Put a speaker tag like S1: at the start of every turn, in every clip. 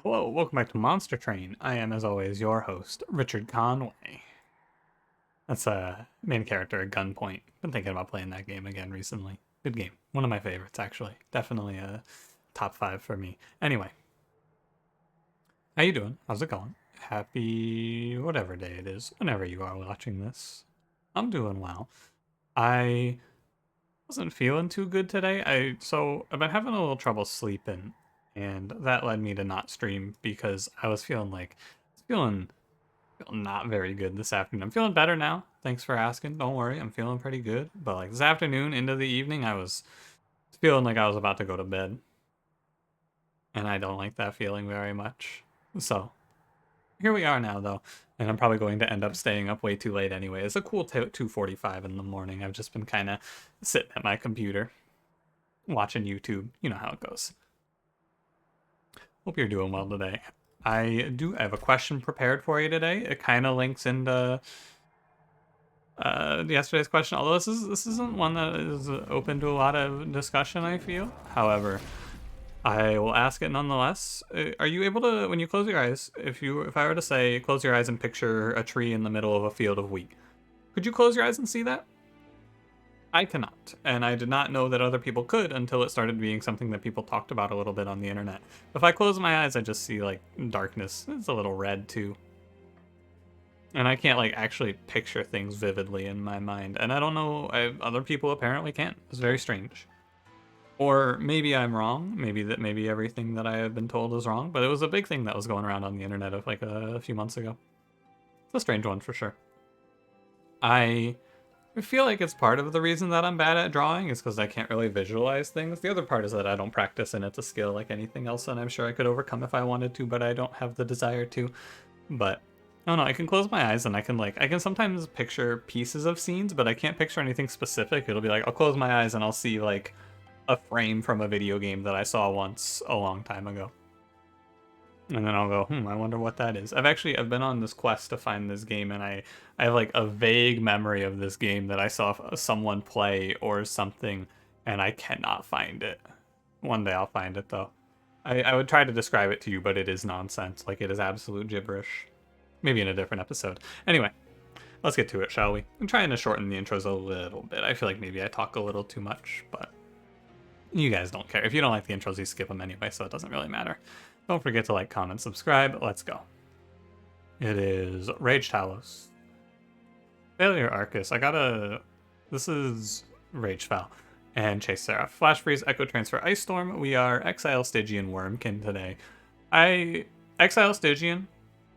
S1: Hello, welcome back to Monster Train. I am, as always, your host, Richard Conway. That's a main character at Gunpoint. Been thinking about playing that game again recently. Good game. One of my favorites, actually. Definitely a top 5 for me. Anyway, how you doing? How's it going? Happy whatever day it is, whenever you are watching this. I'm doing well. I wasn't feeling too good today. I've been having a little trouble sleeping, and that led me to not stream because I was feeling not very good this afternoon. I'm feeling better now. Thanks for asking. Don't worry, I'm feeling pretty good. But like this afternoon into the evening, I was feeling like I was about to go to bed, and I don't like that feeling very much. So here we are now, though, and I'm probably going to end up staying up way too late anyway. It's a cool 2:45 in the morning. I've just been kind of sitting at my computer watching YouTube. You know how it goes. Hope you're doing well today. I have a question prepared for you today. It kind of links into yesterday's question, although this isn't one that is open to a lot of discussion, I feel. However, I will ask it nonetheless. Are you able to, when you close your eyes, if I were to say close your eyes and picture a tree in the middle of a field of wheat, could you close your eyes and see that? I cannot, and I did not know that other people could until it started being something that people talked about a little bit on the internet. If I close my eyes, I just see like darkness. It's a little red too. And I can't like actually picture things vividly in my mind. And I don't know, other people apparently can. It's very strange. Or maybe I'm wrong. Maybe everything that I have been told is wrong. But it was a big thing that was going around on the internet of like a few months ago. It's a strange one for sure. I feel like it's part of the reason that I'm bad at drawing is because I can't really visualize things. The other part is that I don't practice and it's a skill like anything else, and I'm sure I could overcome if I wanted to, but I don't have the desire to. But I don't know, I can close my eyes and I can sometimes picture pieces of scenes, but I can't picture anything specific. It'll be like I'll close my eyes and I'll see like a frame from a video game that I saw once a long time ago. And then I'll go, I wonder what that is. I've been on this quest to find this game, and I have like a vague memory of this game that I saw someone play or something, and I cannot find it. One day I'll find it though. I would try to describe it to you, but it is nonsense. Like it is absolute gibberish. Maybe in a different episode. Anyway, let's get to it, shall we? I'm trying to shorten the intros a little bit. I feel like maybe I talk a little too much, but you guys don't care. If you don't like the intros, you skip them anyway, so it doesn't really matter. Don't forget to like, comment, subscribe. Let's go. It is Rage Talos. Failure Arcus. This is Rage Foul. And Chase Seraph. Flash Freeze, Echo Transfer, Ice Storm. We are Exile Stygian Wurmkin today. Exile Stygian,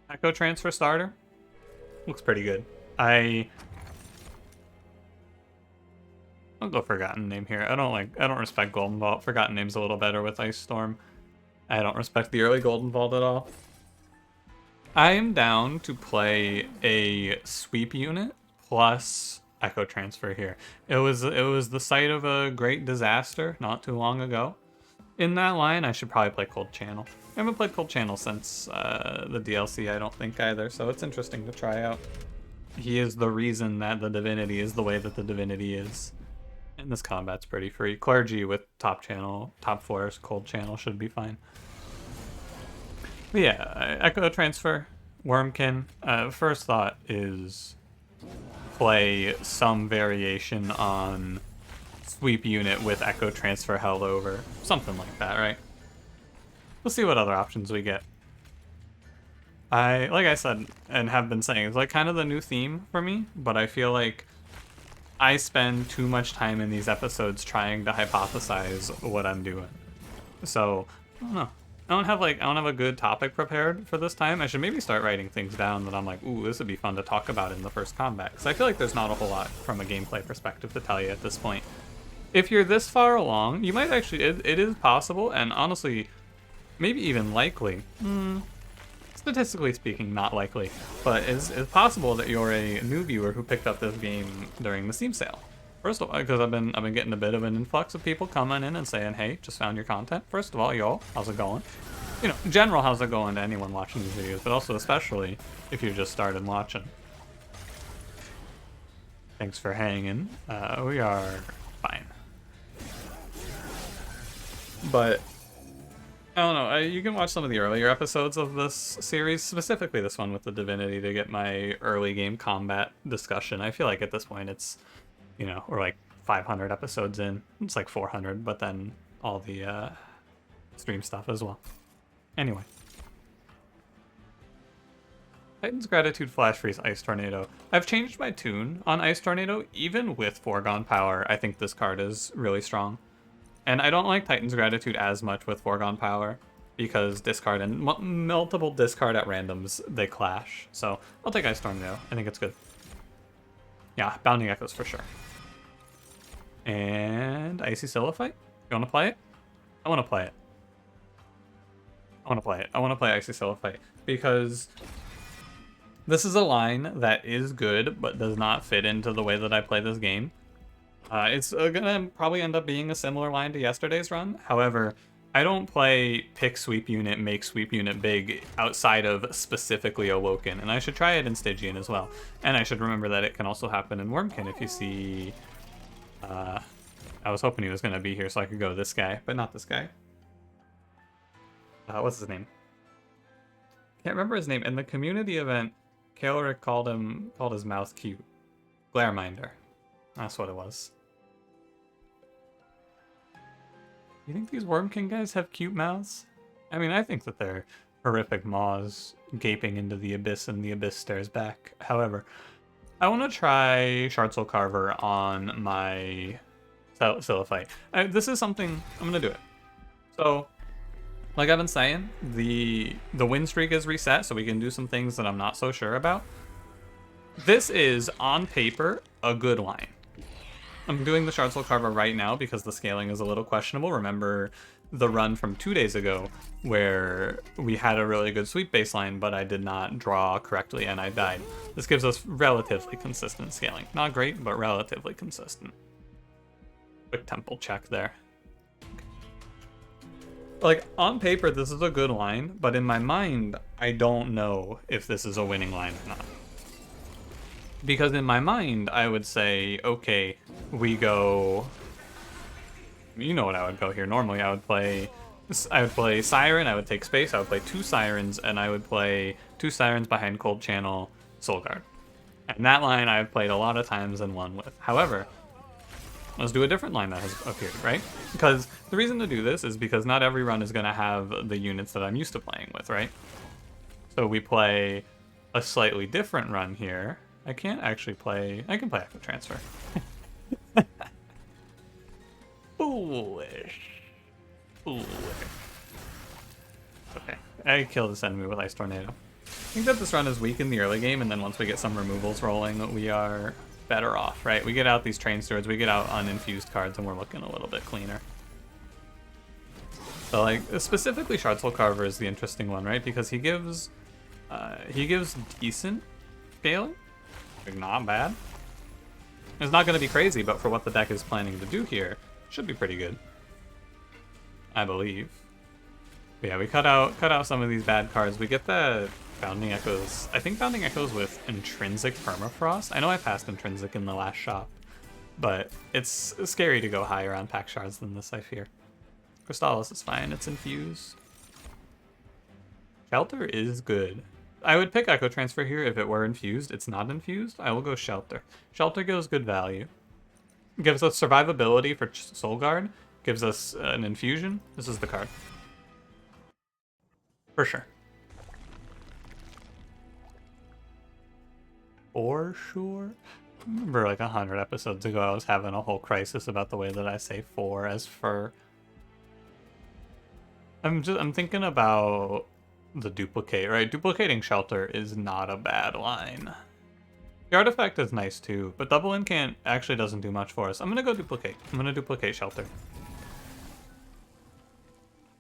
S1: Echo Transfer starter. Looks pretty good. I'll go Forgotten Name here. I don't respect Golden Vault. Forgotten Name's a little better with Ice Storm. I don't respect the early Golden Vault at all. I am down to play a sweep unit plus Echo Transfer here. It was the site of a great disaster not too long ago. In that line, I should probably play Cold Channel. I haven't played Cold Channel since the DLC, I don't think either, so it's interesting to try out. He is the reason that the Divinity is the way that the Divinity is. And this combat's pretty free. Clergy with top forest, Cold Channel should be fine. But yeah, Echo Transfer, Wurmkin. First thought is play some variation on sweep unit with Echo Transfer held over. Something like that, right? We'll see what other options we get. Like I said, and have been saying, it's like kind of the new theme for me, but I feel like I spend too much time in these episodes trying to hypothesize what I'm doing. So, I don't know. I don't have a good topic prepared for this time. I should maybe start writing things down that I'm like, ooh, this would be fun to talk about in the first combat. Because I feel like there's not a whole lot from a gameplay perspective to tell you at this point. If you're this far along, you might actually, it is possible, and honestly, maybe even likely, statistically speaking, not likely, but it's possible that you're a new viewer who picked up this game during the Steam sale. First of all, because I've been getting a bit of an influx of people coming in and saying, hey, just found your content. First of all, y'all, how's it going? You know, in general, how's it going to anyone watching these videos, but also especially if you just started watching. Thanks for hanging. We are fine. But I don't know. You can watch some of the earlier episodes of this series, specifically this one with the Divinity, to get my early game combat discussion. I feel like at this point it's, we're like 500 episodes in. It's like 400, but then all the stream stuff as well. Anyway. Titan's Gratitude Flash Freeze Ice Tornado. I've changed my tune on Ice Tornado. Even with Foregone Power, I think this card is really strong. And I don't like Titan's Gratitude as much with Foregone Power, because discard and multiple discard at randoms, they clash. So I'll take Ice Tornado. I think it's good. Yeah, Bounding Echoes for sure. And Icy Siliphyte? You want to play it? I want to play it. I want to play it. I want to play Icy Siliphyte, because this is a line that is good, but does not fit into the way that I play this game. It's gonna probably end up being a similar line to yesterday's run. However, I don't play pick sweep unit, make sweep unit big outside of specifically Awoken, and I should try it in Stygian as well. And I should remember that it can also happen in Wurmkin if you see... I was hoping he was gonna be here so I could go this guy, but not this guy. What's his name? Can't remember his name. In the community event, Kaelric called his mouth cute. Glareminder. That's what it was. You think these Wurmkin guys have cute mouths? I mean, I think that they're horrific maws gaping into the abyss, and the abyss stares back. However, I want to try Shardsoul Carver on my Siliphyte. This is something... I'm going to do it. So, like I've been saying, the win streak is reset, so we can do some things that I'm not so sure about. This is, on paper, a good line. I'm doing the Shardsoul Carver right now because the scaling is a little questionable. Remember the run from 2 days ago where we had a really good sweep baseline, but I did not draw correctly and I died. This gives us relatively consistent scaling. Not great, but relatively consistent. Quick temple check there. Like, on paper, this is a good line, but in my mind, I don't know if this is a winning line or not. Because in my mind, I would say, okay, we go... You know what I would go here. Normally, I would play Siren, I would take space, I would play 2 Sirens, and I would play 2 Sirens behind Cold Channel Soulguard. And that line I've played a lot of times and won with. However, let's do a different line that has appeared, right? Because the reason to do this is because not every run is going to have the units that I'm used to playing with, right? So we play a slightly different run here. I can't actually play... I can play Echo Transfer. Foolish. Foolish. Okay. I killed this enemy with Ice Tornado. I think that this run is weak in the early game, and then once we get some removals rolling, we are better off, right? We get out these Train Stewards, we get out uninfused cards, and we're looking a little bit cleaner. So, like, specifically Shardsoul Carver is the interesting one, right? Because he gives decent scaling. Like, not bad. It's not going to be crazy, but for what the deck is planning to do here, should be pretty good. I believe. But yeah, we cut out some of these bad cards. We get the Bounding Echoes. I think Bounding Echoes with Intrinsic Permafrost. I know I passed Intrinsic in the last shop, but it's scary to go higher on pack shards than this, I fear. Crystallis is fine, it's infused. Shelter is good. I would pick Echo Transfer here if it were infused. It's not infused. I will go Shelter. Shelter gives good value. Gives us survivability for Soulguard. Gives us an infusion. This is the card. For sure. For sure. I remember like 100 episodes ago I was having a whole crisis about the way that I say for as for. I'm thinking about the duplicate, right? Duplicating Shelter is not a bad line. The artifact is nice too, but double incant actually doesn't do much for us. I'm gonna go duplicate. I'm gonna duplicate Shelter.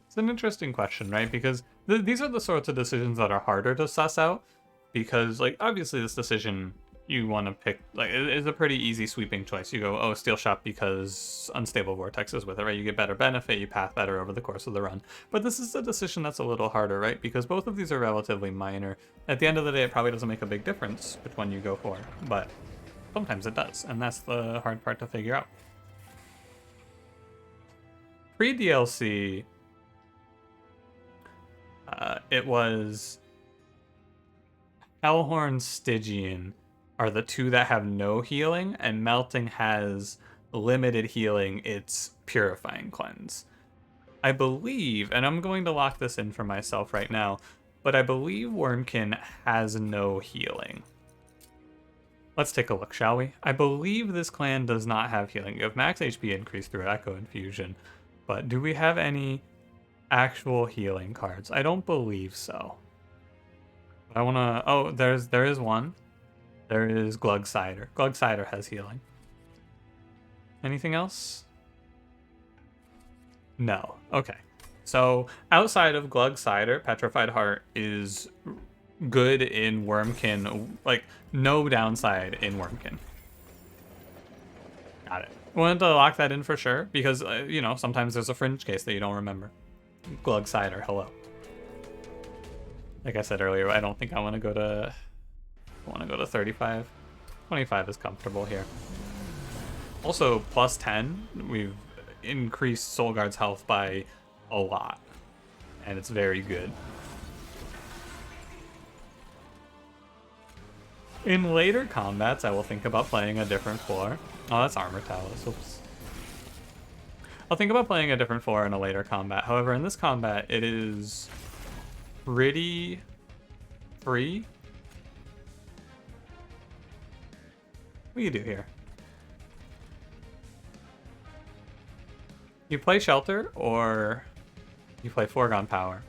S1: It's an interesting question, right? Because these are the sorts of decisions that are harder to suss out. Because, like, obviously this decision you want to pick, like, it is a pretty easy sweeping choice. You go, oh, Steel Shop because Unstable Vortex is with it, right? You get better benefit, you path better over the course of the run. But this is a decision that's a little harder, right? Because both of these are relatively minor. At the end of the day, it probably doesn't make a big difference which one you go for, but sometimes it does, and that's the hard part to figure out. Pre-DLC, it was Hellhorn, Stygian are the two that have no healing, and Melting has limited healing. It's Purifying Cleanse. I believe, and I'm going to lock this in for myself right now, but I believe Wurmkin has no healing. Let's take a look, shall we? I believe this clan does not have healing. You have max HP increase through Echo Infusion, but do we have any actual healing cards? I don't believe so. I wanna. Oh, there is one. There is Glug Cider. Glug Cider has healing. Anything else? No. Okay. So outside of Glug Cider, Petrified Heart is good in Wurmkin. Like, no downside in Wurmkin. Got it. Wanted to lock that in for sure because, you know, sometimes there's a fringe case that you don't remember. Glug Cider, hello. Like I said earlier, I don't think I want to go to 35. 25 is comfortable here. Also, plus 10, we've increased Soulguard's health by a lot, and it's very good. In later combats, I will think about playing a different floor. Oh, that's Armor Talus. Oops. I'll think about playing a different floor in a later combat. However, in this combat, it is pretty free. What do you do here? You play Shelter, or you play Foregone Power.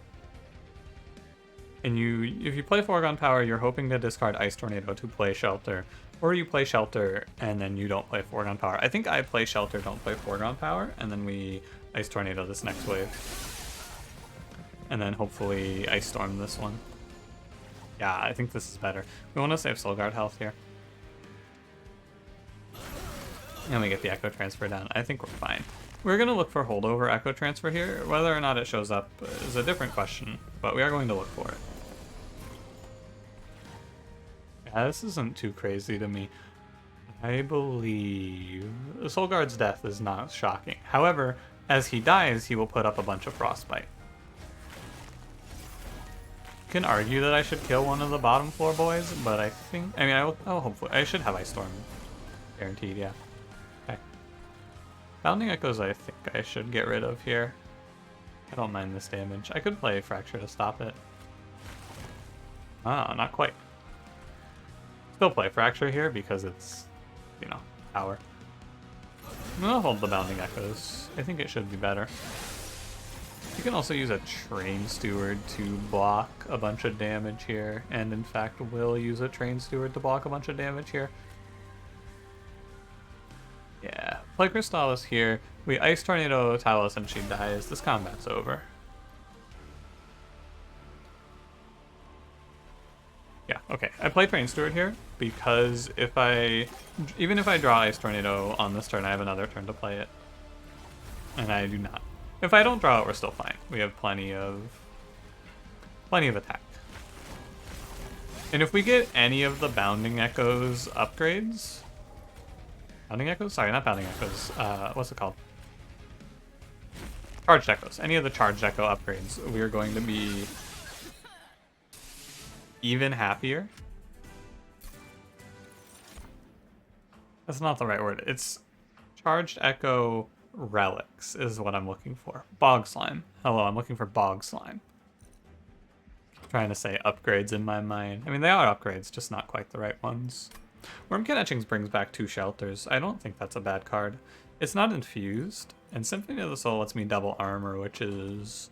S1: And if you play Foregone Power, you're hoping to discard Ice Tornado to play Shelter. Or you play Shelter, and then you don't play Foregone Power. I think I play Shelter, don't play Foregone Power, and then we Ice Tornado this next wave. And then hopefully Ice Storm this one. Yeah, I think this is better. We want to save Soulguard health here. And we get the Echo Transfer down. I think we're fine. We're going to look for Holdover Echo Transfer here. Whether or not it shows up is a different question, but we are going to look for it. Yeah, this isn't too crazy to me. I believe Soulguard's death is not shocking. However, as he dies, he will put up a bunch of Frostbite. You can argue that I should kill one of the bottom floor boys, but I think... I mean, I'll hopefully... I should have Ice Storm. Guaranteed, yeah. Okay. Bounding Echoes I think I should get rid of here. I don't mind this damage. I could play Fracture to stop it. Ah, not quite. Still play Fracture here because it's, you know, power. I'm gonna hold the Bounding Echoes. I think it should be better. You can also use a Train Steward to block a bunch of damage here, and in fact will use a Train Steward to block a bunch of damage here. Yeah, play Crystallis here. We Ice Tornado Talus and she dies. This combat's over. Yeah, okay. I play Train Steward here because even if I draw Ice Tornado on this turn, I have another turn to play it. And I do not. If I don't draw it, we're still fine. We have plenty of attack. And if we get any of the Bounding Echoes upgrades... Bounding Echoes? Sorry, not Bounding Echoes. What's it called? Charged Echoes. Any of the Charged Echo upgrades, we are going to be even happier. That's not the right word. It's Charged Echo relics is what I'm looking for. Bog Slime. Hello, I'm looking for Bog Slime. I'm trying to say upgrades in my mind. I mean, they are upgrades, just not quite the right ones. Wurmkin Etchings brings back 2 shelters. I don't think that's a bad card. It's not infused, and Symphony of the Soul lets me double armor, which is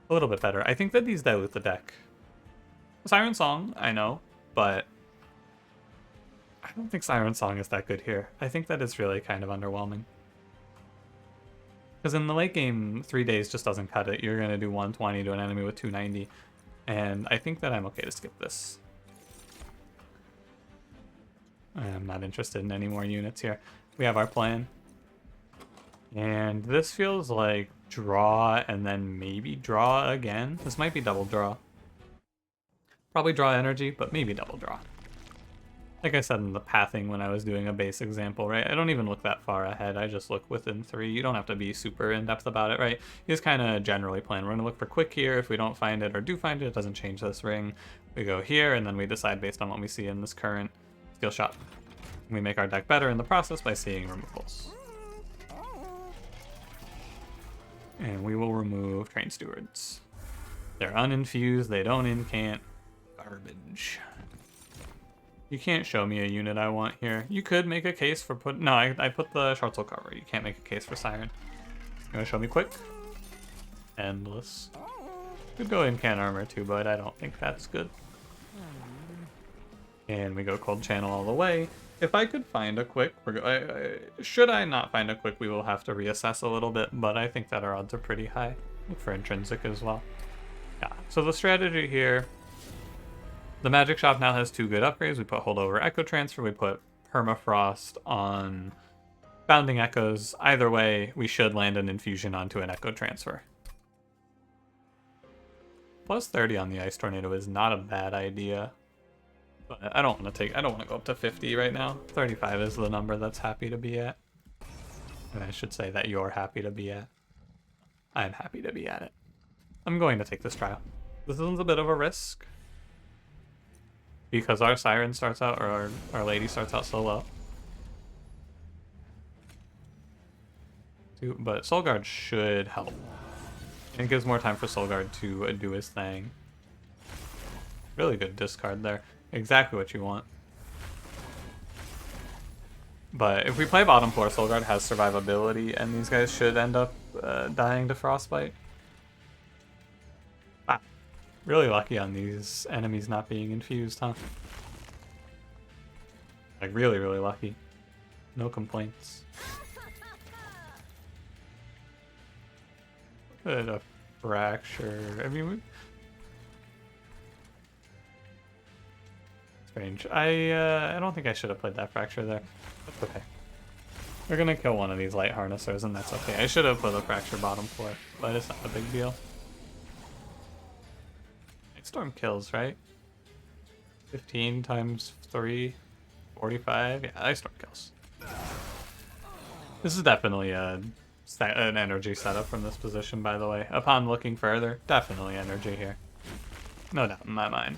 S1: a little bit better. I think that these dilute the deck. Siren Song, I know, but I don't think Siren Song is that good here. I think that it's really kind of underwhelming. Because in the late game, 3 days just doesn't cut it. You're going to do 120 to an enemy with 290, and I think that I'm okay to skip this. I'm not interested in any more units here. We have our plan. And this feels like draw and then maybe draw again. This might be double draw. Probably draw energy, but maybe double draw. Like I said in the pathing when I was doing a base example, right? I don't even look that far ahead. I just look within 3. You don't have to be super in-depth about it, right? You just kind of generally plan. We're going to look for quick here. If we don't find it or do find it, it doesn't change this ring. We go here, and then we decide based on what we see in this current steel shop. We make our deck better in the process by seeing removals. And we will remove Train Stewards. They're uninfused, they don't incant. Garbage. You can't show me a unit I want here. You could make a case for no, I put the Short Soul cover. You can't make a case for Siren. You gonna show me quick? Endless. Could go incant armor too, but I don't think that's good. And we go Cold Channel all the way. If I could find a quick, should I not find a quick, we will have to reassess a little bit, but I think that our odds are pretty high for intrinsic as well. Yeah, so the strategy here, the Magic Shop now has 2 good upgrades. We put Holdover Echo Transfer, we put Permafrost on Bounding Echoes. Either way, we should land an infusion onto an Echo Transfer. Plus 30 on the Ice Tornado is not a bad idea. But I don't want to go up to 50 right now. 35 is the number that's happy to be at. And I should say that you're happy to be at. I'm happy to be at it. I'm going to take this trial. This one's a bit of a risk. Because our Siren starts out, or our Lady starts out so low. But Soul Guard should help. And it gives more time for Soul Guard to do his thing. Really good discard there. Exactly what you want. But if we play bottom floor, Soul Guard has survivability, and these guys should end up dying to Frostbite. Wow. Really lucky on these enemies not being infused, huh? Like, really, really lucky. No complaints. Look at a fracture. I mean, strange. I don't think I should have played that fracture there. That's okay. We're gonna kill one of these light harnessers, and that's okay. I should have put a fracture bottom floor, but it's not a big deal. Storm kills, right? 15 times 3, 45. Yeah, Ice Storm kills. This is definitely an energy setup from this position, by the way. Upon looking further, definitely energy here. No doubt in my mind.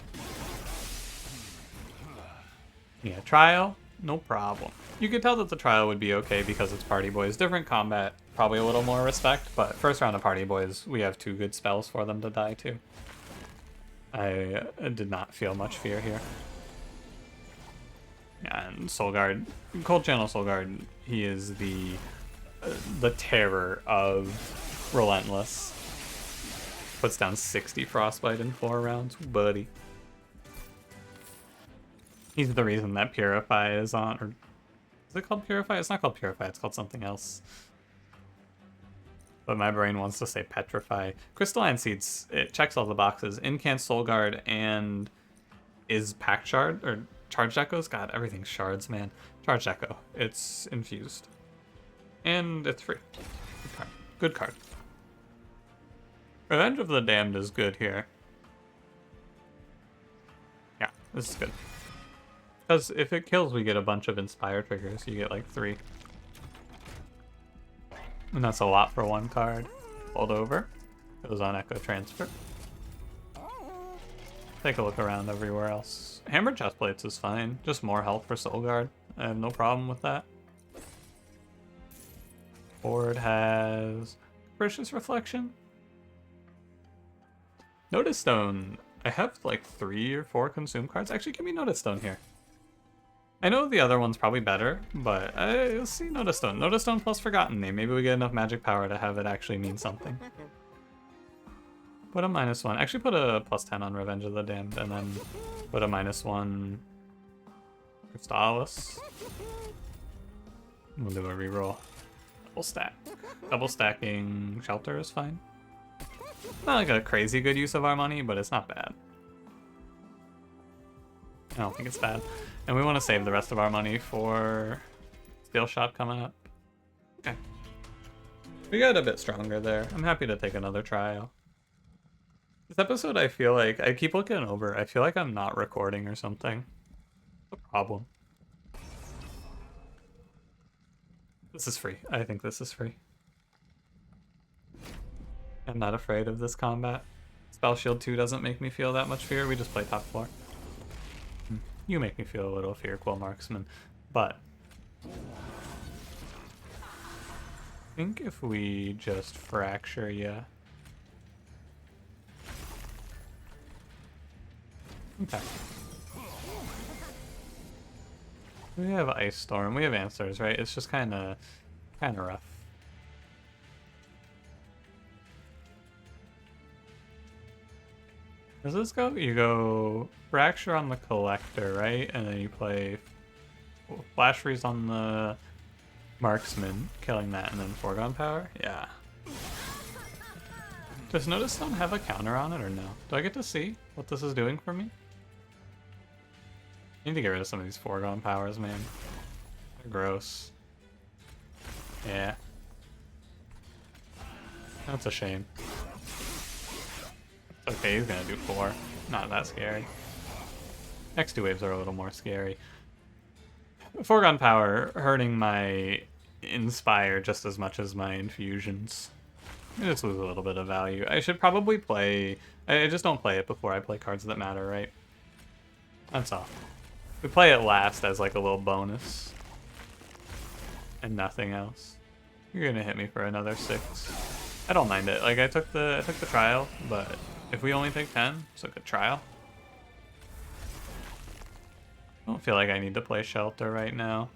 S1: Yeah, trial, no problem. You could tell that the trial would be okay because it's Party Boys. Different combat, probably a little more respect, but first round of Party Boys, we have 2 good spells for them to die to. I did not feel much fear here. And Soul Guard, Cold Channel Soul Guard, he is the terror of Relentless. Puts down 60 Frostbite in 4 rounds, buddy. He's the reason that Purify is on, or is it called Purify? It's not called Purify, it's called something else. But my brain wants to say Petrify. Crystalline Seeds, it checks all the boxes. Incant Soul Guard and is Pact Shard, or Charged Echoes? God, everything's shards, man. Charged Echo, it's infused. And it's free. Good card. Good card. Revenge of the Damned is good here. Yeah, this is good. Because if it kills, we get a bunch of Inspire triggers. You get like 3. And that's a lot for 1 card. Hold over. Goes on Echo Transfer. Take a look around everywhere else. Hammered Chestplates is fine. Just more health for Soul Guard. I have no problem with that. Board has Capricious Reflection. Notice Stone. I have like 3 or 4 consume cards. Actually, give me Notice Stone here. I know the other one's probably better, but I'll see Notice Stone. Notice Stone plus Forgotten Name. Maybe we get enough magic power to have it actually mean something. Put a -1. Actually put a +10 on Revenge of the Damned, and then put a -1 Crystallis. We'll do a reroll. Double stack. Double stacking Shelter is fine. Not like a crazy good use of our money, but it's not bad. I don't think it's bad. And we want to save the rest of our money for Steel Shop coming up. Okay. We got a bit stronger there. I'm happy to take another trial. This episode, I feel like, I keep looking over. I feel like I'm not recording or something. What's the problem? This is free. I think this is free. I'm not afraid of this combat. Spell Shield 2 doesn't make me feel that much fear. We just play top floor. You make me feel a little fear, Quill Marksman. But I think if we just fracture you. Okay. We have Ice Storm. We have answers, right? It's just kind of rough. Does this go? You go Fracture on the Collector, right? And then you play Flash Freeze on the Marksman, killing that, and then Foregone Power? Yeah. Does Notice Stone have a counter on it or no? Do I get to see what this is doing for me? I need to get rid of some of these Foregone Powers, man. They're gross. Yeah. That's a shame. It's okay, he's gonna do 4. Not that scary. Next 2 waves are a little more scary. Foregone Power hurting my Inspire just as much as my Infusions. I just lose a little bit of value. I should probably play... I just don't play it before I play cards that matter, right? That's all. We play it last as like a little bonus. And nothing else. You're gonna hit me for another 6. I don't mind it. Like I took the trial, but if we only take 10, it's like a trial. I don't feel like I need to play Shelter right now.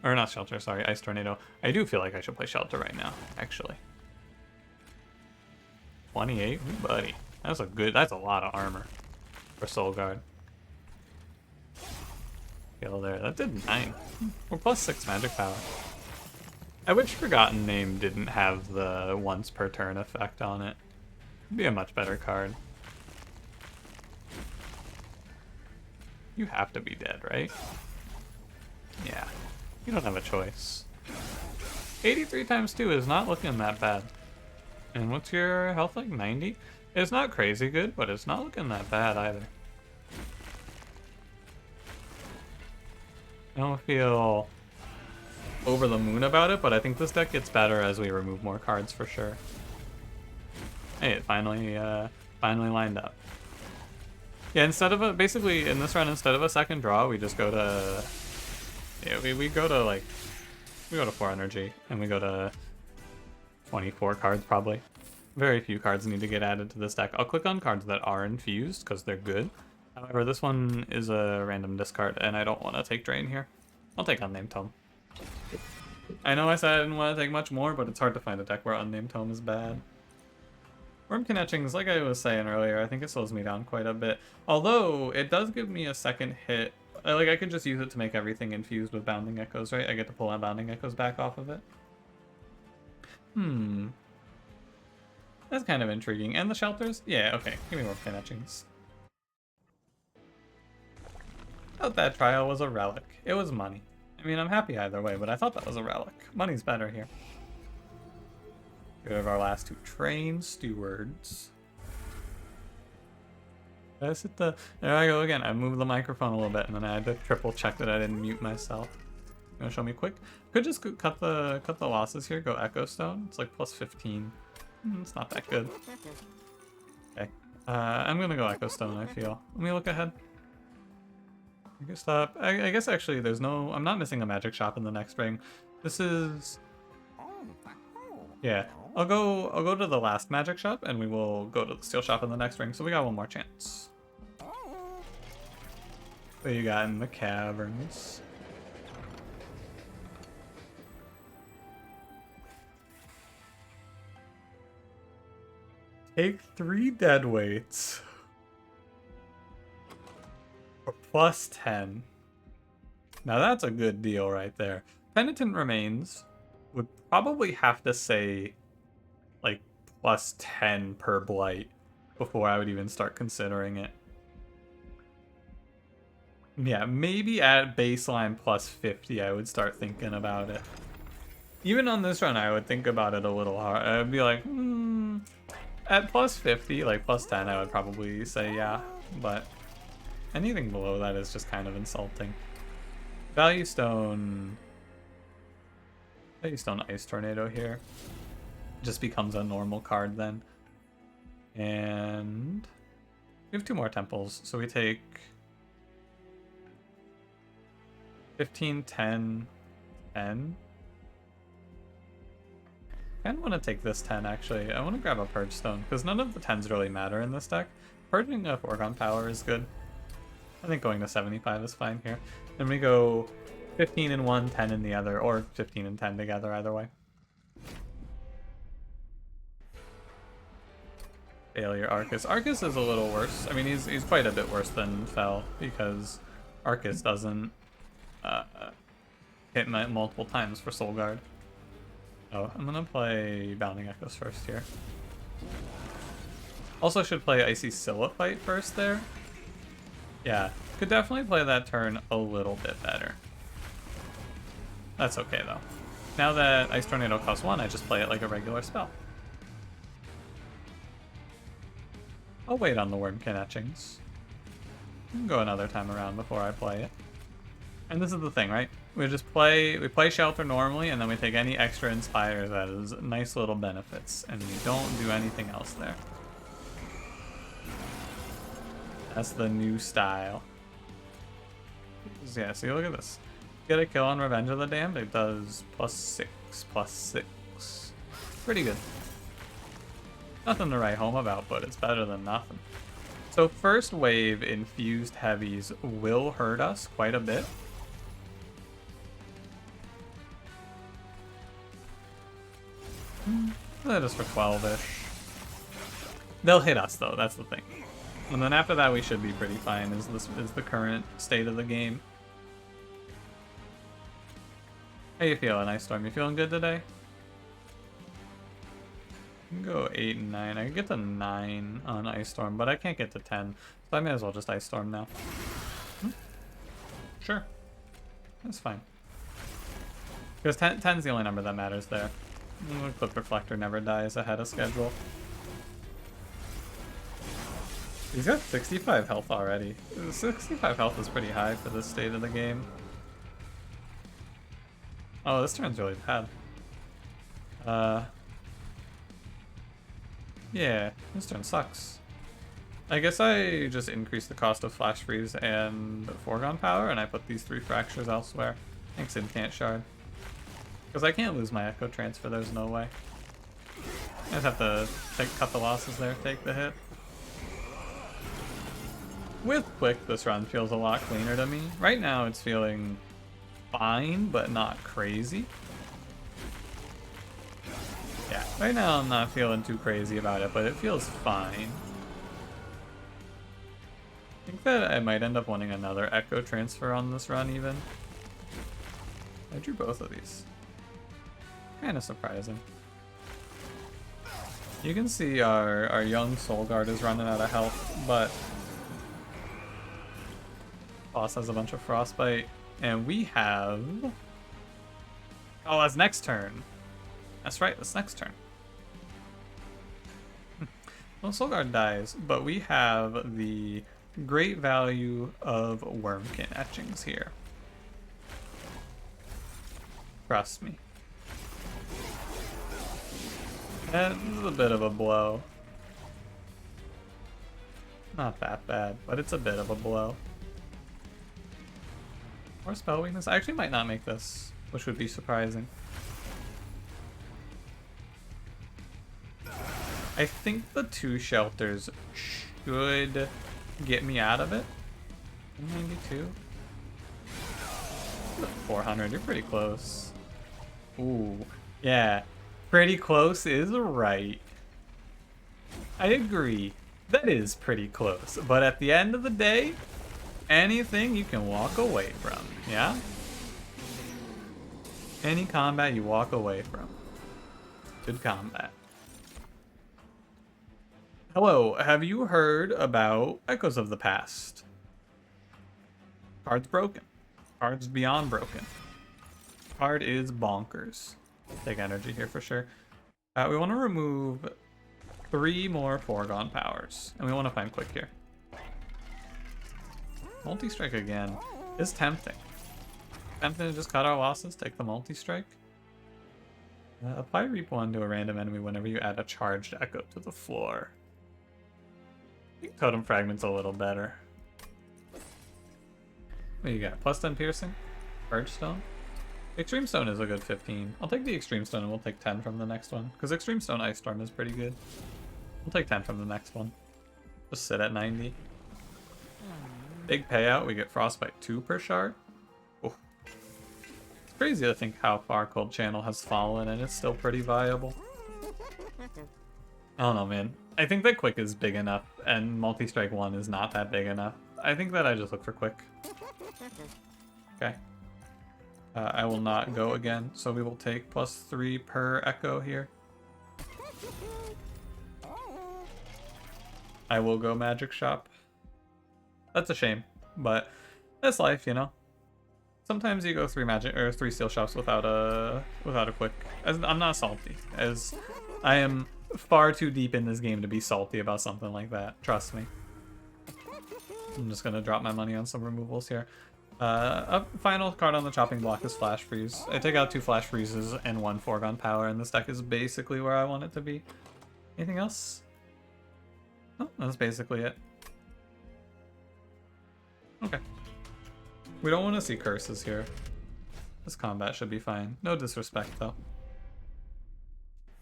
S1: Or not Shelter, sorry, Ice Tornado. I do feel like I should play Shelter right now, actually. 28? Ooh, buddy. That's a lot of armor for Soul Guard. Kill there. That did 9. We're plus 6 magic power. I wish Forgotten Name didn't have the once per turn effect on it. It'd be a much better card. You have to be dead, right? Yeah. You don't have a choice. 83 times 2 is not looking that bad. And what's your health like? 90? It's not crazy good, but it's not looking that bad either. I don't feel over the moon about it, but I think this deck gets better as we remove more cards for sure. Hey, it finally lined up. Yeah, instead of basically in this run, instead of a second draw, we just go to, yeah, we go to 4 energy, and we go to 24 cards probably. Very few cards need to get added to this deck. I'll click on cards that are infused because they're good. However, this one is a random discard, and I don't want to take Drain here. I'll take Unnamed Tome. I know I said I didn't want to take much more, but it's hard to find a deck where Unnamed Tome is bad. Wurmkin Etchings, like I was saying earlier, I think it slows me down quite a bit. Although, it does give me a second hit. Like, I could just use it to make everything infused with Bounding Echoes, right? I get to pull my Bounding Echoes back off of it. That's kind of intriguing. And the Shelters? Yeah, okay. Give me Wurmkin Etchings. I thought that trial was a relic. It was money. I mean, I'm happy either way, but I thought that was a relic. Money's better here. We have our last 2 Train Stewards. Did I sit the... There I go again. I moved the microphone a little bit, and then I had to triple check that I didn't mute myself. You want to show me quick? Could just cut the losses here. Go Echo Stone. It's like plus 15. It's not that good. Okay. I'm gonna go Echo Stone, I feel. Let me look ahead. I guess stop. I guess actually there's no... I'm not missing a magic shop in the next ring. This is... Yeah. I'll go to the last magic shop, and we will go to the steel shop in the next ring, so we got one more chance. What you got in the caverns? Take 3 dead weights. For plus 10. Now that's a good deal right there. Penitent Remains would probably have to say like plus 10 per blight before I would even start considering it. Yeah, maybe at baseline plus 50 I would start thinking about it. Even on this run I would think about it a little hard. I would be like, at plus 50, like plus 10 I would probably say yeah, but anything below that is just kind of insulting. Value Stone... Stone Ice Tornado here. Just becomes a normal card then. And we have 2 more temples, so we take 15, 10, 10. I kind of want to take this 10 actually. I want to grab a Purge Stone because none of the 10s really matter in this deck. Purging a Foregone Power is good. I think going to 75 is fine here. Then we go 15 in one, 10 in the other, or 15 and 10 together either way. Failure Arcus. Arcus is a little worse. I mean, he's quite a bit worse than Fel because Arcus doesn't hit multiple times for Soul Guard. Oh, I'm gonna play Bounding Echoes first here. Also should play Icy Silhouette first there. Yeah, could definitely play that turn a little bit better. That's okay though. Now that Ice Tornado costs 1, I just play it like a regular spell. I'll wait on the Wurmkin etchings. We can go another time around before I play it. And this is the thing, right? We play Shelter normally, and then we take any extra Inspires as nice little benefits, and we don't do anything else there. That's the new style. Yeah, see, look at this. Get a kill on Revenge of the Damned, it does +6/+6. Pretty good. Nothing to write home about, but it's better than nothing. So first wave infused heavies will hurt us quite a bit. That is for 12-ish. They'll hit us though, that's the thing. And then after that we should be pretty fine, is the current state of the game. How you feeling, Ice Storm? You feeling good today? I can go 8 and 9. I can get to 9 on Ice Storm, but I can't get to 10. So I may as well just Ice Storm now. Sure. That's fine. Because 10's the only number that matters there. Clip Reflector never dies ahead of schedule. He's got 65 health already. 65 health is pretty high for this state of the game. Oh, this turn's really bad. Yeah, this turn sucks. I guess I just increased the cost of Flash Freeze and Foregone Power, and I put these 3 Fractures elsewhere. Thanks, Incant Shard. Because I can't lose my Echo Transfer, there's no way. I just have to cut the losses there, take the hit. With Quick, this run feels a lot cleaner to me. Right now it's feeling fine, but not crazy. Yeah, right now I'm not feeling too crazy about it, but it feels fine. I think that I might end up wanting another Echo Transfer on this run even. I drew both of these. Kind of surprising. You can see our young Soul Guard is running out of health, but boss has a bunch of Frostbite, and we have... Oh, that's next turn. That's right, that's next turn. Well, Soul Guard dies, but we have the great value of Wurmkin etchings here. Trust me. That is a bit of a blow. Not that bad, but it's a bit of a blow. Or spell weakness. I actually might not make this, which would be surprising. I think the 2 shelters should get me out of it. 92. 400. You're pretty close. Ooh, yeah. Pretty close is right. I agree. That is pretty close. But at the end of the day, anything you can walk away from, yeah? Any combat you walk away from. Good combat. Hello, have you heard about Echoes of the Past? Card's broken. Card's beyond broken. Card is bonkers. Take energy here for sure. We want to remove 3 more Foregone Powers, and we want to find Quick here. Multi-strike again is tempting. Tempting to just cut our losses, take the multi-strike. Apply Reap 1 to a random enemy whenever you add a charged echo to the floor. I think Totem Fragment's a little better. What do you got? Plus 10 piercing? Purge Stone? Extreme Stone is a good 15. I'll take the Extreme Stone and we'll take 10 from the next one. Because Extreme Stone Ice Storm is pretty good. We'll take 10 from the next one. Just sit at 90. Big payout, we get Frostbite 2 per shard. Oh. It's crazy to think how far Cold Channel has fallen and it's still pretty viable. I don't know, man. I think that Quick is big enough and Multi-Strike 1 is not that big enough. I think that I just look for Quick. Okay. I will not go again, so we will take +3 per echo here. I will go Magic Shop. That's a shame, but that's life, you know. Sometimes you go 3 Steel Shops without a Quick. I'm not salty, as I am far too deep in this game to be salty about something like that. Trust me. I'm just gonna drop my money on some removals here. A final card on the chopping block is Flash Freeze. I take out 2 Flash Freezes and 1 Foregone Power, and this deck is basically where I want it to be. Anything else? No, that's basically it. Okay. We don't want to see curses here. This combat should be fine. No disrespect, though.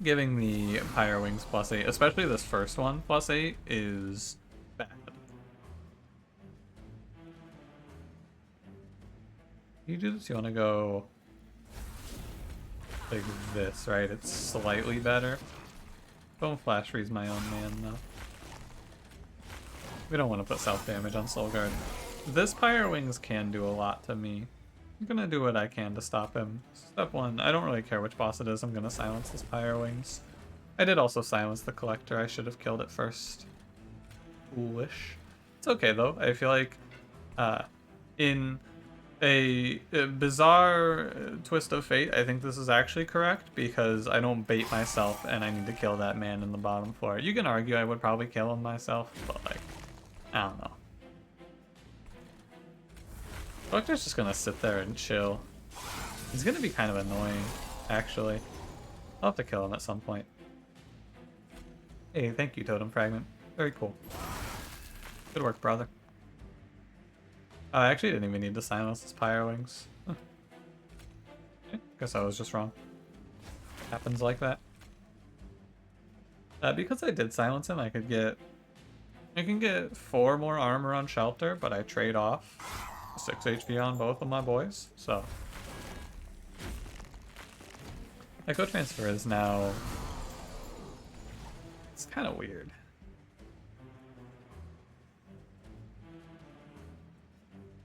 S1: Giving the Pyre Wings +8, especially this first one, +8, is bad. You do this, you want to go like this, right? It's slightly better. Don't Flash Freeze my own man, though. We don't want to put self-damage on Soul Guard. This Pyre Wings can do a lot to me. I'm gonna do what I can to stop him. Step 1, I don't really care which boss it is, I'm gonna silence this Pyre Wings. I did also silence the Collector, I should have killed it first. Foolish. It's okay though, I feel like in a bizarre twist of fate, I think this is actually correct because I don't bait myself and I need to kill that man in the bottom floor. You can argue I would probably kill him myself, but like, I don't know. Collector's just gonna sit there and chill. He's gonna be kind of annoying, actually. I'll have to kill him at some point. Hey, thank you, Totem Fragment. Very cool. Good work, brother. I actually didn't even need to silence his Pyre Wings. Huh. Okay, guess I was just wrong. Happens like that. Because I did silence him, I can get 4 more armor on Shelter, but I trade off 6 HP on both of my boys, so. Echo Transfer is now... It's kind of weird.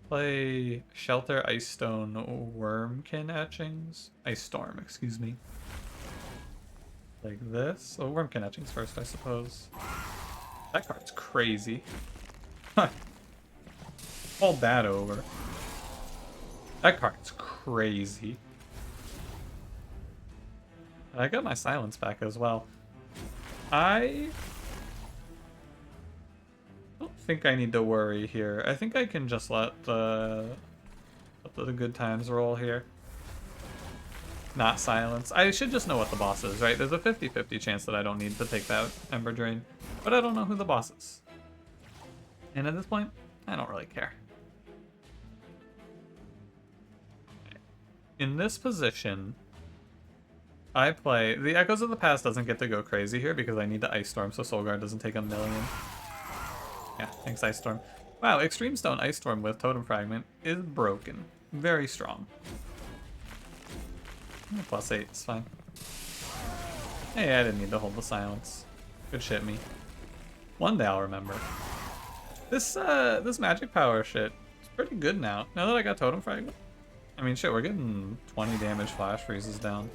S1: Play Shelter, Ice Stone, Wurmkin Etchings. Ice Storm, excuse me. Like this. Oh, Wurmkin Etchings first, I suppose. That card's crazy. Hold that over. That card's crazy. I got my silence back as well. I don't think I need to worry here. I think I can just let the good times roll here. Not silence. I should just know what the boss is, right? There's a 50-50 chance that I don't need to take that Ember Drain, but I don't know who the boss is. And at this point, I don't really care. In this position, I play... The Echoes of the Past doesn't get to go crazy here because I need to Ice Storm so Soul Guard doesn't take 1,000,000. Yeah, thanks Ice Storm. Wow, Extreme Stone Ice Storm with Totem Fragment is broken. Very strong. +8, it's fine. Hey, I didn't need to hold the silence. Good shit, me. One day I'll remember. This magic power shit is pretty good now. Now that I got Totem Fragment. I mean, shit, we're getting 20 damage Flash Freezes down.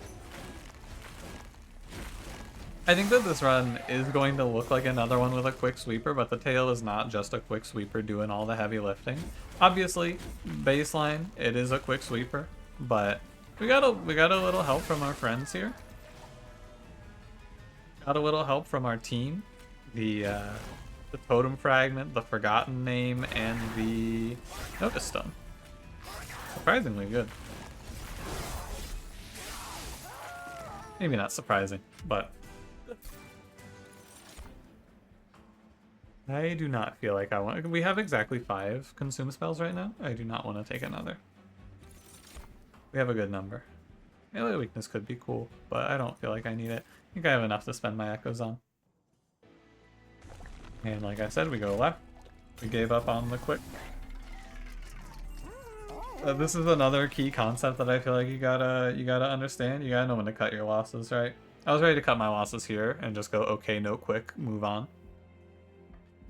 S1: I think that this run is going to look like another one with a quick sweeper, but the tail is not just a quick sweeper doing all the heavy lifting. Obviously, baseline, it is a quick sweeper, but we got a little help from our friends here. Got a little help from our team. The Totem Fragment, the Forgotten Name, and the Notice Stone. Surprisingly good. Maybe not surprising, but I do not feel like I want... We have exactly 5 consume spells right now. I do not want to take another. We have a good number. Melee weakness could be cool, but I don't feel like I need it. I think I have enough to spend my echoes on. And like I said, we go left. We gave up on the quick. This is another key concept that I feel like you gotta understand. You gotta know when to cut your losses, right? I was ready to cut my losses here and just go, okay, no quick, move on.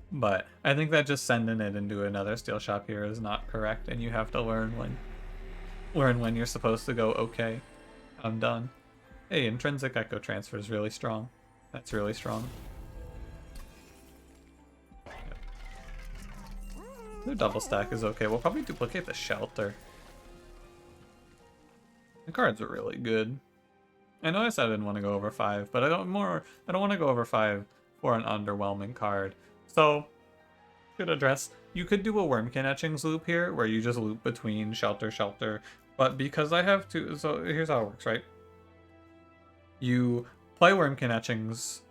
S1: But I think that just sending it into another steel shop here is not correct, and you have to learn when you're supposed to go, okay, I'm done. Hey, intrinsic echo transfer is really strong. That's really strong. The double stack is okay. We'll probably duplicate the shelter. The cards are really good. I know I said I didn't want to go over 5, but I don't want to go over 5 for an underwhelming card. So, should address. You could do a Wurmkin etchings loop here, where you just loop between shelter, shelter. But because I have to, so here's how it works, right? You play Wurmkin etchings,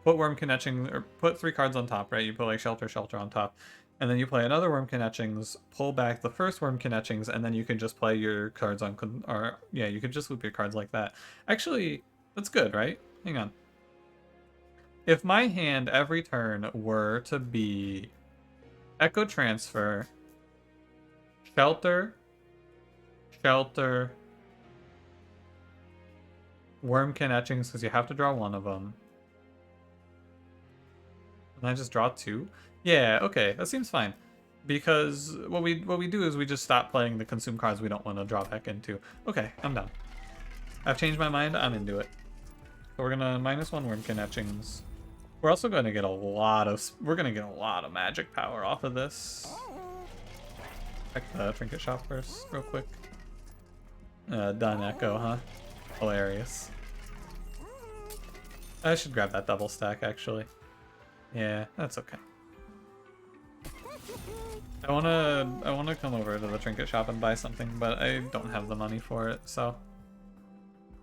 S1: put Wurmkin etchings, or put 3 cards on top, right? You put like shelter, shelter on top. And then you play another Wurmkin etchings, pull back the first Wurmkin etchings, and then you can just play your cards on, or yeah, you could just loop your cards like that. Actually, that's good, right? Hang on. If my hand every turn were to be Echo Transfer, Shelter, Shelter, Wurmkin etchings, because you have to draw one of them. And I just draw 2? Yeah, okay, that seems fine. Because what we do is we just stop playing the consume cards we don't want to draw back into. Okay, I'm done. I've changed my mind, I'm into it. So we're gonna -1 Wurmkin etchings. We're also gonna get a lot of magic power off of this. Check the trinket shop first, real quick. Done echo, huh? Hilarious. I should grab that double stack actually. Yeah, that's okay. I wanna come over to the trinket shop and buy something, but I don't have the money for it, so.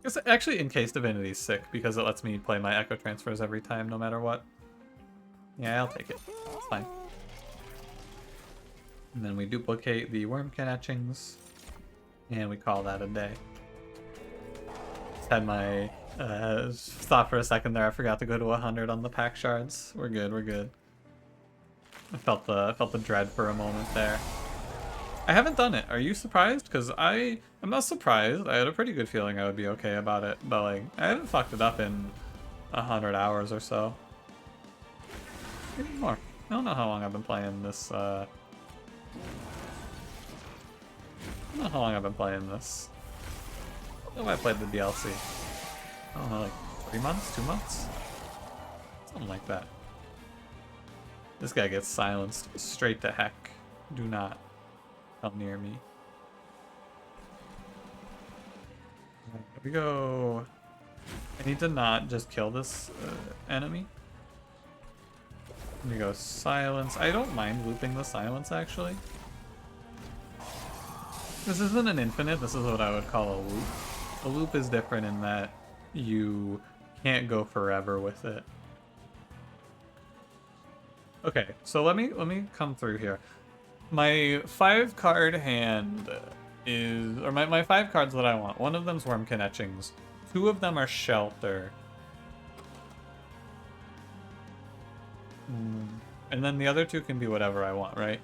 S1: It's actually in case Divinity's sick, because it lets me play my echo transfers every time, no matter what. Yeah, I'll take it. It's fine. And then we duplicate the Wurmkin etchings, and we call that a day. Just had my thought for a second there. I forgot to go to 100 on the pack shards. We're good. We're good. I felt the dread for a moment there. I haven't done it. Are you surprised? Because I'm not surprised. I had a pretty good feeling I would be okay about it, but like I haven't fucked it up in 100 hours or so. Maybe more. I don't know how long I've been playing this. I don't know how long I've been playing this. I don't know if I played the DLC. I don't know, like 3 months, 2 months, something like that. This guy gets silenced straight to heck. Do not come near me. Here we go. I need to not just kill this enemy. Here we go, silence. I don't mind looping the silence, actually. This isn't an infinite, this is what I would call a loop. A loop is different in that you can't go forever with it. Okay, so let me come through here. My 5-card hand is, or my 5 cards that I want. One of them's Wurmkin etchings. 2 of them are shelter. And then the other 2 can be whatever I want, right?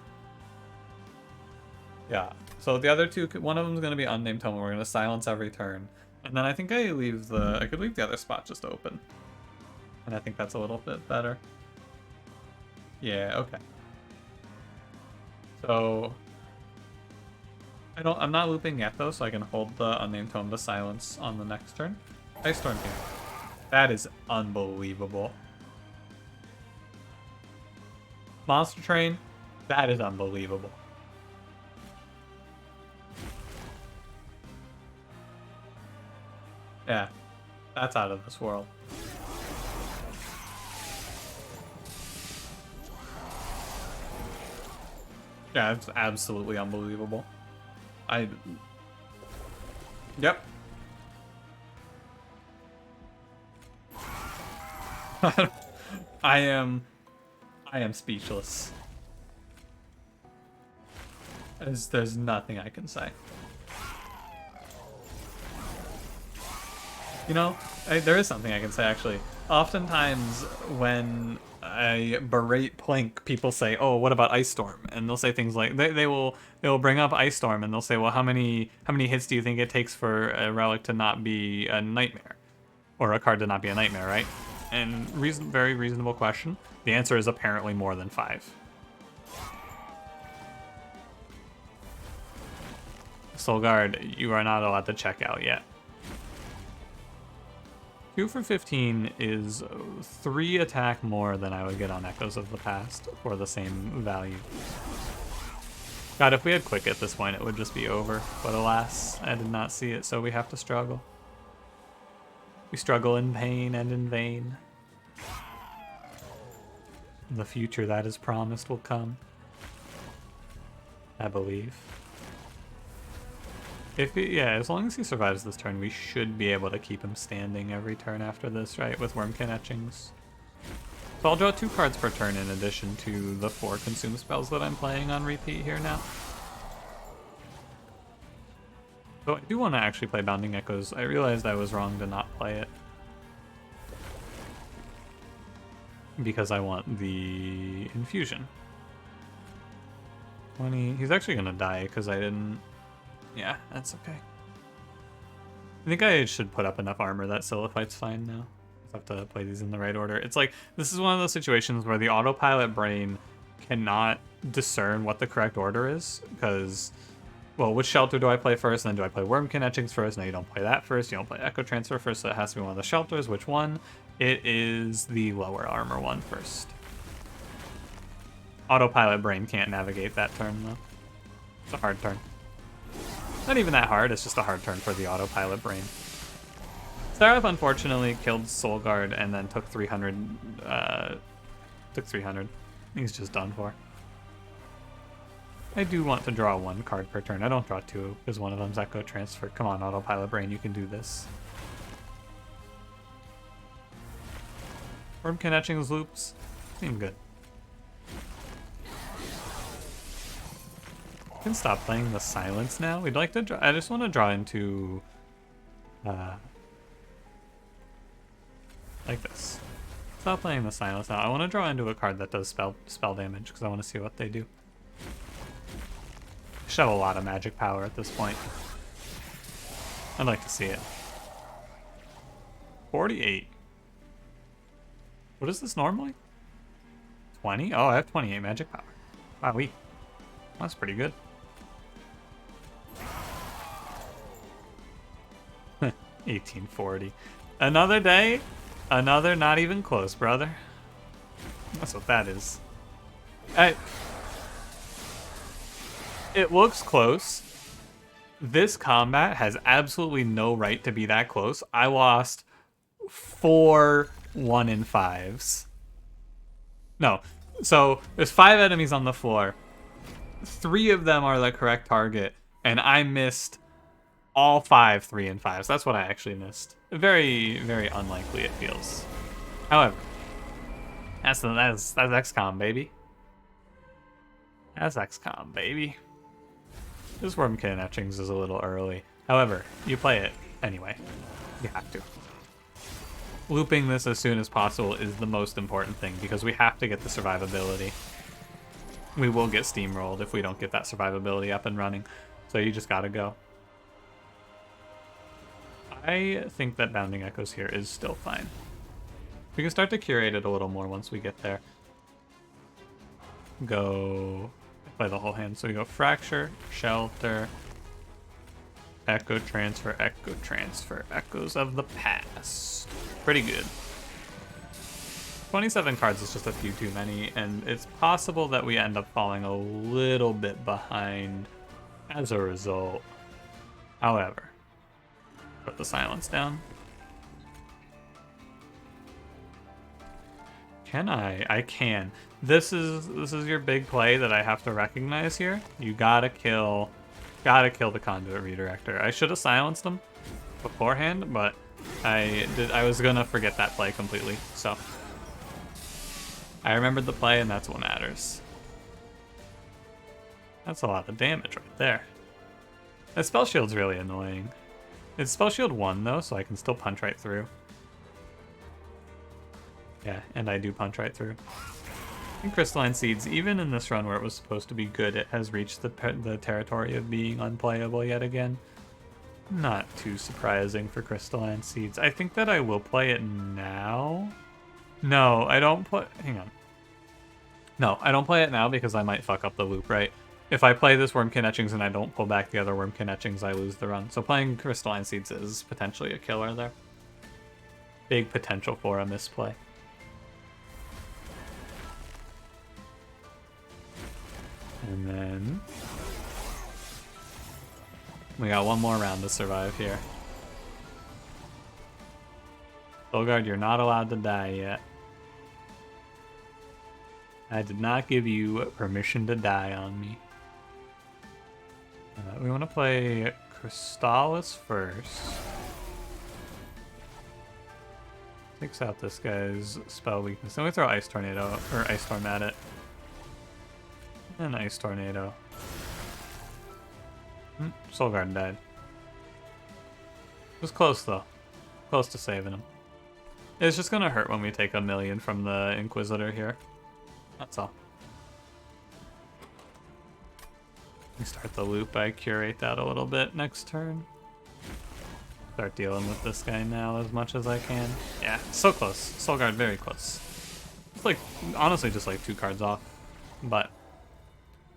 S1: Yeah. So the other 2, one of them is going to be unnamed tome. We're going to silence every turn. And then I think I could leave the other spot just open. And I think that's a little bit better. Yeah, okay. So I'm not looping yet though, so I can hold the unnamed tome to silence on the next turn. Ice Storm King. That is unbelievable. Monster Train. That is unbelievable. Yeah, that's out of this world. Yeah, it's absolutely unbelievable. Yep. I am speechless. There's nothing I can say. You know, there is something I can say, actually. Oftentimes, when I berate Plink, people say, "Oh, what about Ice Storm?" And they'll say things like, they will bring up Ice Storm, and they'll say, "Well, how many hits do you think it takes for a relic to not be a nightmare, or a card to not be a nightmare, right?" And very reasonable question. The answer is apparently more than 5. Soul Guard, you are not allowed to check out yet. 2 for 15 is 3 attack more than I would get on Echoes of the Past for the same value. God, if we had Quick at this point, it would just be over. But alas, I did not see it, so we have to struggle. We struggle in pain and in vain. The future that is promised will come. I believe. As long as he survives this turn, we should be able to keep him standing every turn after this, right? With Wurmkin Etchings. So I'll draw 2 cards per turn in addition to the 4 consume spells that I'm playing on repeat here now. So I do want to actually play Bounding Echoes. I realized I was wrong to not play it. Because I want the infusion. 20. He's actually going to die because I didn't... Yeah, that's okay. I think I should put up enough armor that Silliphite's fine now. I have to play these in the right order. It's like, this is one of those situations where the autopilot brain cannot discern what the correct order is, because, well, which shelter do I play first, and then do I play Wurmkin Etchings first? No, you don't play that first, you don't play Echo Transfer first, so it has to be one of the shelters. Which one? It is the lower armor one first. Autopilot brain can't navigate that turn, though. It's a hard turn. Not even that hard, it's just a hard turn for the autopilot brain. Seraph unfortunately killed Soul Guard and then took 300. He's just done for. I do want to draw 1 card per turn. I don't draw 2 because one of them's Echo Transfer. Come on, autopilot brain, you can do this. Wurmkin Etchings loops seem good. Can stop playing the silence now. We'd like to draw. I just want to draw into like this. Stop playing the silence now. I want to draw into a card that does spell damage because I want to see what they do. Should have a lot of magic power at this point. I'd like to see it. 48. What is this normally? 20? Oh, I have 28 magic power. Wow, that's pretty good. 1840. Another day, another not even close, brother. That's what that is. It looks close. This combat has absolutely no right to be that close. I lost 4 1-in-5s. No, so there's 5 enemies on the floor. 3 of them are the correct target, and I missed all 5 3-in-5s. That's what I actually missed. Very, very unlikely it feels. However, that's XCOM, baby. That's XCOM, baby. This Wurmkin Etchings is a little early. However, you play it anyway. You have to. Looping this as soon as possible is the most important thing because we have to get the survivability. We will get steamrolled if we don't get that survivability up and running. So you just gotta go. I think that Bounding Echoes here is still fine. We can start to curate it a little more once we get there. Go play the whole hand. So we go Fracture, Shelter, Echo Transfer, Echoes of the Past. Pretty good. 27 cards is just a few too many, and it's possible that we end up falling a little bit behind as a result. However, put the silence down. Can I? I can. This is your big play that I have to recognize here. You gotta kill the Conduit Redirector. I should have silenced him beforehand, but I was gonna forget that play completely. So I remembered the play, and that's what matters. That's a lot of damage right there. That spell shield's really annoying. It's spell shield 1 though, so I can still punch right through. Yeah, and I do punch right through. And Crystalline Seeds, even in this run where it was supposed to be good, it has reached the territory of being unplayable yet again. Not too surprising for Crystalline Seeds. I think that I will play it now. No, I don't play... Hang on. No, I don't play it now because I might fuck up the loop, right? If I play this Wurmkin Etchings and I don't pull back the other Wurmkin Etchings, I lose the run. So playing Crystalline Seeds is potentially a killer there. Big potential for a misplay. And then we got one more round to survive here. Solgard, you're not allowed to die yet. I did not give you permission to die on me. We want to play Crystallis first. Takes out this guy's spell weakness. Then we throw Ice Tornado, or Ice Storm at it. And Ice Tornado. Soulguard died. It was close though. Close to saving him. It's just gonna hurt when we take 1,000,000 from the Inquisitor here. That's all. We start the loop, I curate that a little bit next turn. Start dealing with this guy now as much as I can. Yeah, so close. Soulguard, very close. It's like, honestly, just like 2 cards off. But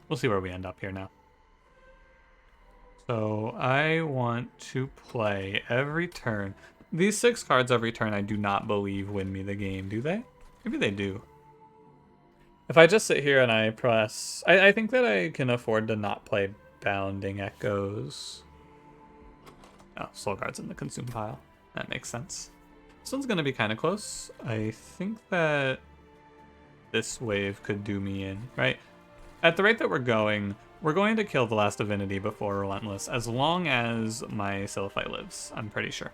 S1: we'll see where we end up here now. So I want to play every turn. These 6 cards every turn I do not believe win me the game, do they? Maybe they do. If I just sit here and I press... I think that I can afford to not play Bounding Echoes. Oh, Soulguard's in the consume pile. That makes sense. This one's going to be kind of close. I think that this wave could do me in, right? At the rate that we're going to kill the last Divinity before Relentless, as long as my Silphite lives, I'm pretty sure.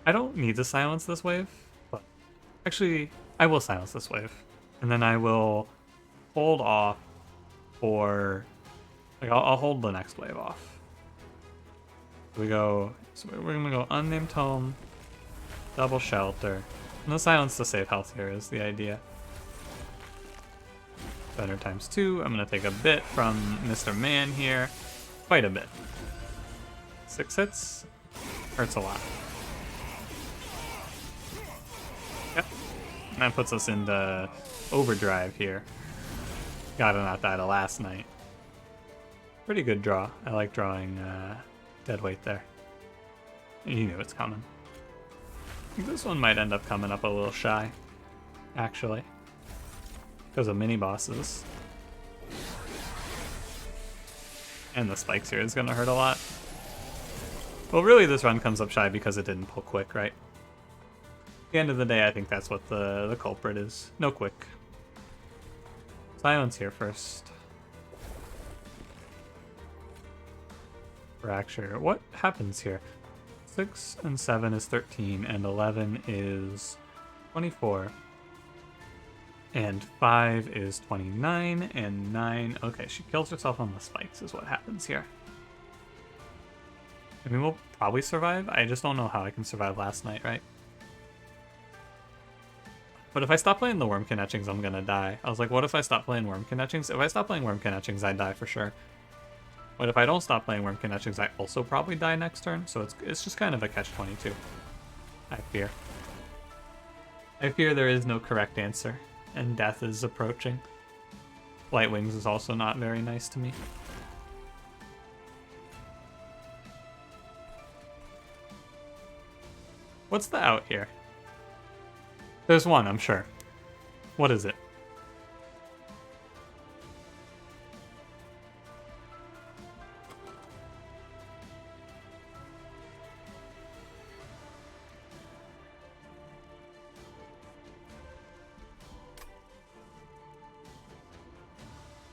S1: I don't need to silence this wave, but actually, I will silence this wave. And then I will hold off for... Like, I'll hold the next wave off. So we're going to go Unnamed Tome, Double Shelter, and the silence to save health here is the idea. Thunder times 2. I'm going to take a bit from Mr. Man here. Quite a bit. 6 hits. Hurts a lot. Yep. And that puts us into overdrive here. Gotta not die to last night. Pretty good draw. I like drawing dead weight there. You knew it's coming. I think this one might end up coming up a little shy, actually. Because of mini bosses. And the spikes here is going to hurt a lot. Well, really this run comes up shy because it didn't pull quick, right? At the end of the day, I think that's what the culprit is. No quick. Silence here first. Fracture. What happens here? 6 and 7 is 13, and 11 is 24. And 5 is 29, and 9... Okay, she kills herself on the spikes is what happens here. I mean, we'll probably survive. I just don't know how I can survive last night, right? But if I stop playing the Wurmkin Etchings, I'm gonna die. I was like, what if I stop playing Wurmkin Etchings? If I stop playing Wurmkin Etchings, I die for sure. But if I don't stop playing Wurmkin Etchings, I also probably die next turn. So it's just kind of a catch-22. I fear. I fear there is no correct answer, and death is approaching. Light Wings is also not very nice to me. What's the out here? There's one, I'm sure. What is it?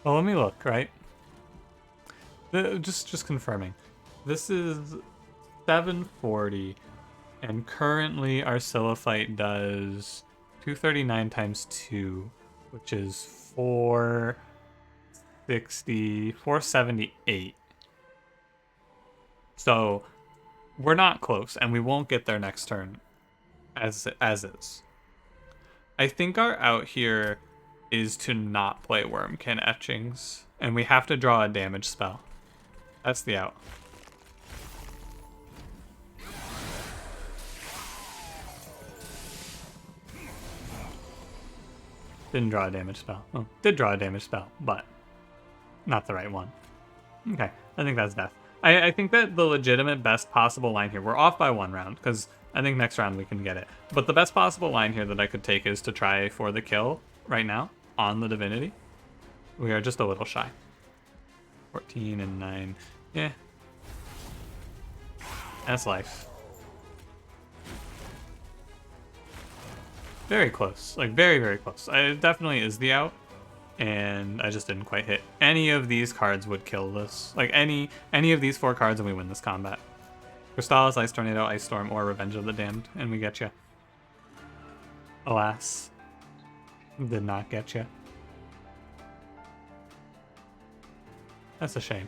S1: Well, let me look, right? Just confirming. This is 740, and currently our Silphite does 239 times 2, which is 460, 478. So we're not close, and we won't get there next turn as is. I think our out here is to not play Wurmkin etchings, and we have to draw a damage spell. That's the out. Didn't draw a damage spell. Well, did draw a damage spell, but not the right one. Okay, I think that's death. I think that the legitimate best possible line here, we're off by 1 round, because I think next round we can get it. But the best possible line here that I could take is to try for the kill right now on the Divinity. We are just a little shy. 14 and 9. Yeah. That's life. Very close. Like, very, very close. It definitely is the out. And I just didn't quite hit. Any of these cards would kill this. Like, any of these 4 cards and we win this combat. Crystallis, Ice Tornado, Ice Storm, or Revenge of the Damned. And we get you. Alas. Did not get you. That's a shame.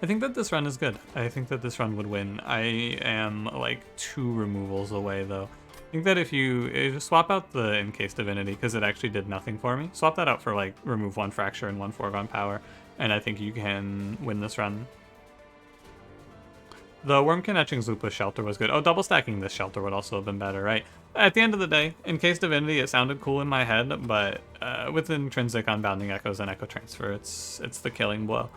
S1: I think that this run is good. I think that this run would win. I am like 2 removals away though. I think that if you swap out the Encased Divinity, because it actually did nothing for me, swap that out for like remove 1 Fracture and 1 Foregone Power, and I think you can win this run. The Wurmkin Etching's Lupus Shelter was good. Oh, double stacking this Shelter would also have been better, right? At the end of the day, Encased Divinity, it sounded cool in my head, but with Intrinsic on Bounding Echoes and Echo Transfer, it's the killing blow.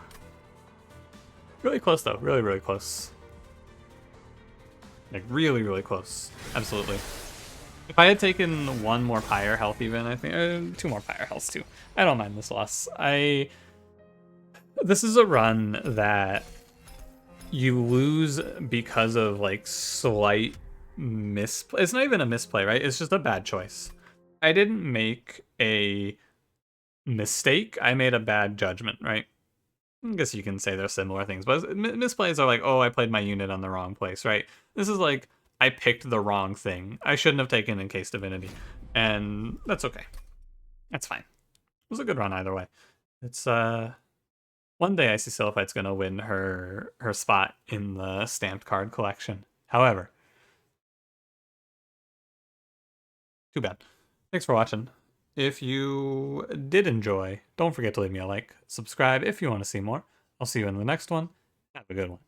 S1: Really close though, really, really close. Like really, really close. Absolutely. If I had taken 1 more Pyre health even, I think, 2 more Pyre healths too. I don't mind this loss. This is a run that you lose because of like slight misplay. It's not even a misplay, right? It's just a bad choice. I didn't make a mistake. I made a bad judgment, right? I guess you can say they're similar things, but misplays are like, oh, I played my unit on the wrong place, right? This is like, I picked the wrong thing. I shouldn't have taken Encased Divinity, and that's okay. That's fine. It was a good run either way. It's, one day Icy Sylphite's gonna win her spot in the stamped card collection. However, too bad. Thanks for watching. If you did enjoy, don't forget to leave me a like, subscribe if you want to see more. I'll see you in the next one. Have a good one.